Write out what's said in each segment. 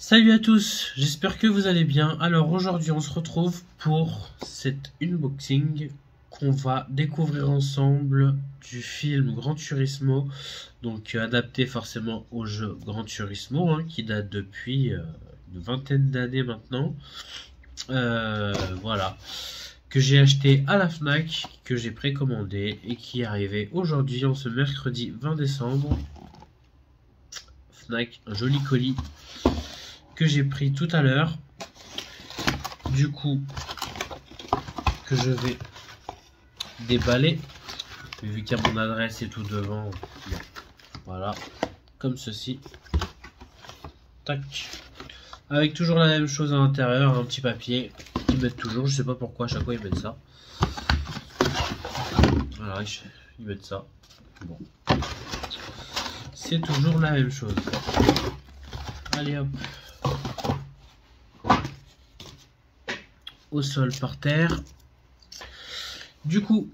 Salut à tous, j'espère que vous allez bien. Alors aujourd'hui on se retrouve pour cet unboxing qu'on va découvrir ensemble du film Gran Turismo, donc adapté forcément au jeu Gran Turismo, qui date depuis une vingtaine d'années maintenant. Voilà, que j'ai acheté à la Fnac, que j'ai précommandé et qui est arrivé aujourd'hui en ce mercredi 20 décembre. Fnac, un joli colis que j'ai pris tout à l'heure, du coup que je vais déballer vu qu'il y a mon adresse et tout devant. Voilà, comme ceci, tac, avec toujours la même chose à l'intérieur, un petit papier qu'ils mettent toujours, je sais pas pourquoi à chaque fois ils mettent ça. Voilà, ils mettent ça. Bon, c'est toujours la même chose. Allez hop, au sol par terre. Du coup,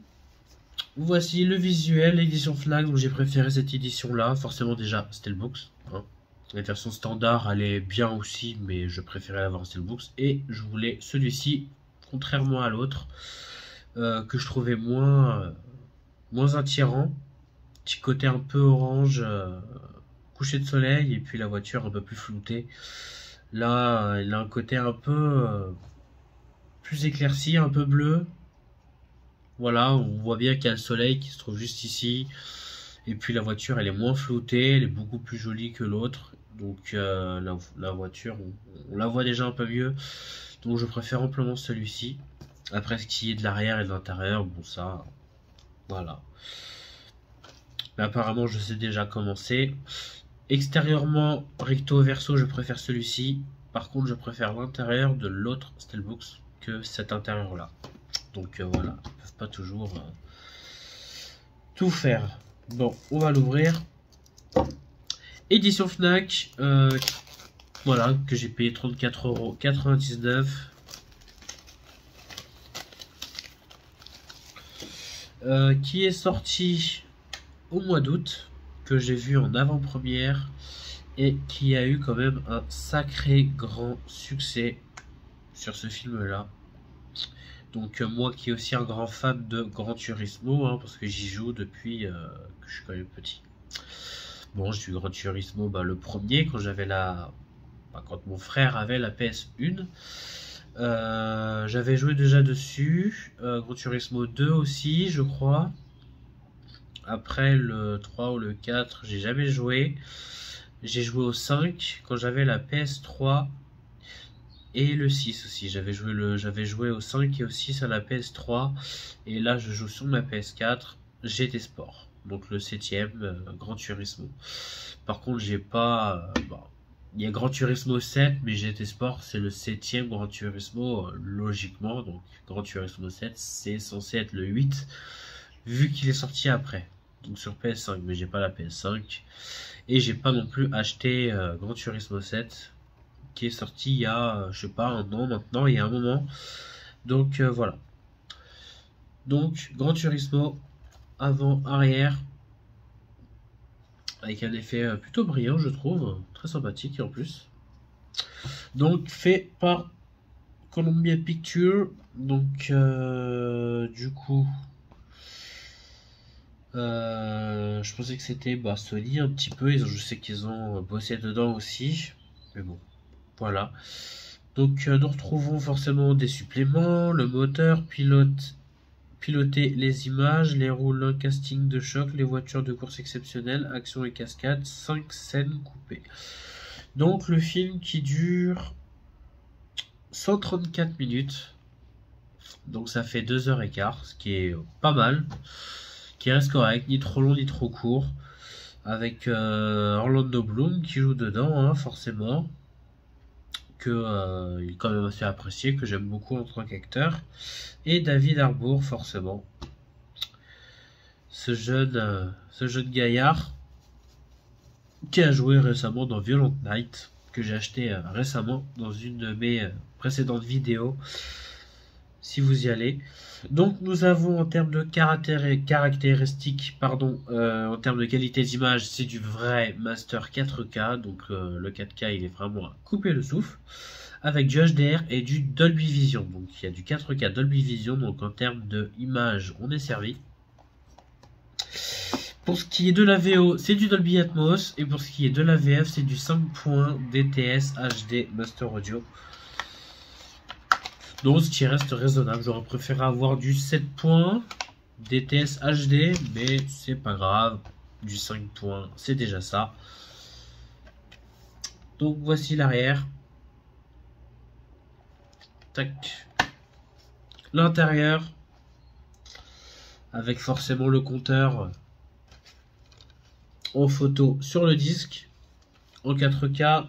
voici le visuel, l'édition Fnac. Donc j'ai préféré cette édition là, forcément déjà Steelbooks, la version standard elle est bien aussi, mais je préférais l'avoir en Steelbooks et je voulais celui-ci, contrairement à l'autre que je trouvais moins attirant, petit côté un peu orange, coucher de soleil, et puis la voiture un peu plus floutée. Là il a un côté un peu plus éclairci, un peu bleu. Voilà, on voit bien qu'il y a le soleil qui se trouve juste ici. Et puis la voiture, elle est moins floutée, elle est beaucoup plus jolie que l'autre. Donc la voiture, on la voit déjà un peu mieux. Donc je préfère amplement celui-ci. Après, ce qui est de l'arrière et de l'intérieur, bon ça, voilà. Mais apparemment, je sais déjà comment c'est. Extérieurement, recto verso, je préfère celui-ci. Par contre, je préfère l'intérieur de l'autre Steelbooks que cet intérieur-là. Donc voilà, ils peuvent pas toujours tout faire. Bon, on va l'ouvrir. Édition Fnac, voilà, que j'ai payé 34,99 €. Qui est sorti au mois d'août, que j'ai vu en avant-première et qui a eu quand même un sacré grand succès sur ce film-là. Donc moi qui est aussi un grand fan de Gran Turismo, parce que j'y joue depuis que je suis quand même petit. Bon, j'ai eu Gran Turismo le premier quand j'avais quand mon frère avait la PS1. J'avais joué déjà dessus. Gran Turismo 2 aussi, je crois. Après le 3 ou le 4, j'ai jamais joué. J'ai joué au 5 quand j'avais la PS3. Et le 6 aussi, j'avais joué au 5 et au 6 à la PS3. Et là je joue sur ma PS4 GT Sport. Donc le 7ème Gran Turismo. Par contre j'ai pas... il y a Gran Turismo 7, mais GT Sport c'est le 7ème Gran Turismo logiquement. Donc Gran Turismo 7 c'est censé être le 8 vu qu'il est sorti après. Donc sur PS5, mais j'ai pas la PS5. Et j'ai pas non plus acheté Gran Turismo 7 qui est sorti il y a, je sais pas, un an maintenant, il y a un moment. Donc voilà. Donc Gran Turismo avant, arrière, avec un effet plutôt brillant, je trouve, très sympathique en plus. Donc fait par Columbia Pictures. Donc du coup, je pensais que c'était Sony un petit peu. Je sais qu'ils ont bossé dedans aussi, mais bon. Voilà, donc nous retrouvons forcément des suppléments, le moteur, piloter les images, les rôles, casting de choc, les voitures de course exceptionnelles, action et cascade, 5 scènes coupées. Donc le film qui dure 134 minutes, donc ça fait 2h15, ce qui est pas mal, qui reste correct, ni trop long ni trop court, avec Orlando Bloom qui joue dedans, forcément. Il est quand même assez apprécié, que j'aime beaucoup en tant qu'acteur, et David Harbour forcément, ce jeune gaillard qui a joué récemment dans Violent Night, que j'ai acheté récemment dans une de mes précédentes vidéos. si vous y allez. Donc nous avons en termes de caractéristiques, pardon, en termes de qualité d'image, c'est du vrai Master 4K, donc le 4K il est vraiment à couper le souffle, avec du HDR et du Dolby Vision. Donc il y a du 4K Dolby Vision, donc en termes d'image on est servi. Pour ce qui est de la VO, c'est du Dolby Atmos, et pour ce qui est de la VF, c'est du 5 points DTS HD Master Audio. Donc ce qui reste raisonnable, j'aurais préféré avoir du 7 points DTS HD, mais c'est pas grave, du 5 points, c'est déjà ça. Donc voici l'arrière. Tac. L'intérieur, avec forcément le compteur en photo sur le disque, en 4K,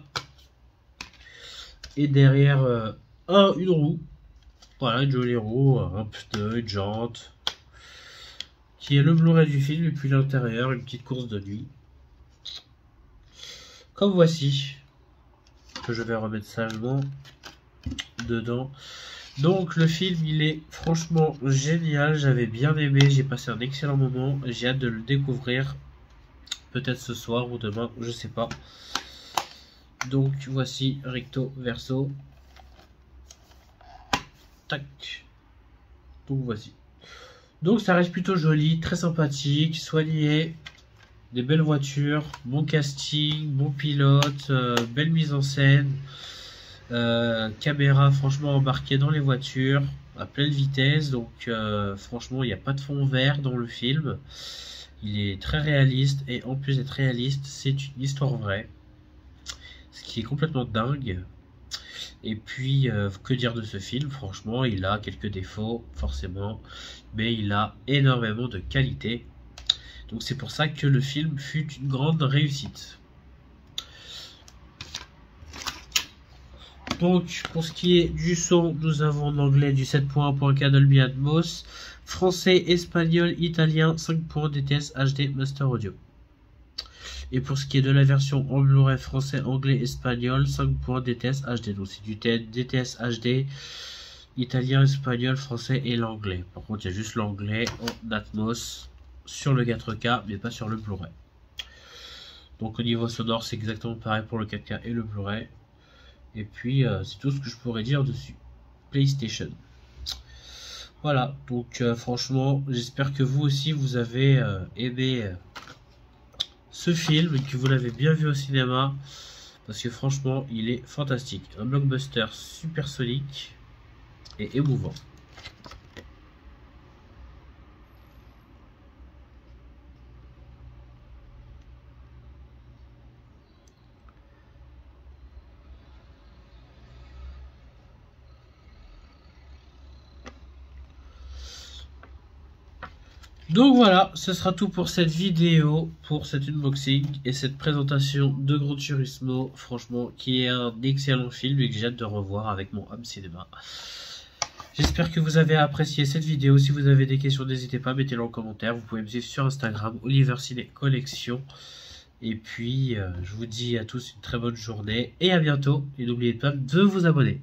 et derrière une roue. Voilà, une jolie roue, un pneu, une jante, qui est le Blu-ray du film, et puis l'intérieur, une petite course de nuit. Comme voici, que je vais remettre sagement dedans. Donc le film, il est franchement génial, j'avais bien aimé, j'ai passé un excellent moment, j'ai hâte de le découvrir, peut-être ce soir ou demain, je sais pas. Donc voici recto verso. Tac. Donc voici. Donc ça reste plutôt joli, très sympathique, soigné, des belles voitures, bon casting, bon pilote, belle mise en scène, caméra franchement embarquée dans les voitures à pleine vitesse. Donc franchement il n'y a pas de fond vert dans le film. Il est très réaliste, et en plus d'être réaliste, c'est une histoire vraie, ce qui est complètement dingue. Et puis, que dire de ce film? Franchement, il a quelques défauts, forcément, mais il a énormément de qualité. Donc c'est pour ça que le film fut une grande réussite. Donc, pour ce qui est du son, nous avons en anglais du 7.1.4 Dolby Atmos, français, espagnol, italien, 5 points DTS HD Master Audio. Et pour ce qui est de la version en Blu-ray français, anglais, espagnol, 5 points DTS HD. Donc c'est du DTS HD, italien, espagnol, français et l'anglais. Par contre, il y a juste l'anglais en Atmos sur le 4K, mais pas sur le Blu-ray. Donc au niveau sonore, c'est exactement pareil pour le 4K et le Blu-ray. Et puis, c'est tout ce que je pourrais dire dessus. PlayStation. Voilà, donc franchement, j'espère que vous aussi, vous avez aimé ce film et que vous l'avez bien vu au cinéma, parce que franchement il est fantastique, un blockbuster supersonique et émouvant. Donc voilà, ce sera tout pour cette vidéo, pour cet unboxing et cette présentation de Gran Turismo, franchement, qui est un excellent film et que j'ai hâte de revoir avec mon home cinéma. J'espère que vous avez apprécié cette vidéo. Si vous avez des questions, n'hésitez pas, mettez-les en commentaire. Vous pouvez me suivre sur Instagram, Oliver Ciné Collection. Et puis, je vous dis à tous une très bonne journée et à bientôt. Et n'oubliez pas de vous abonner.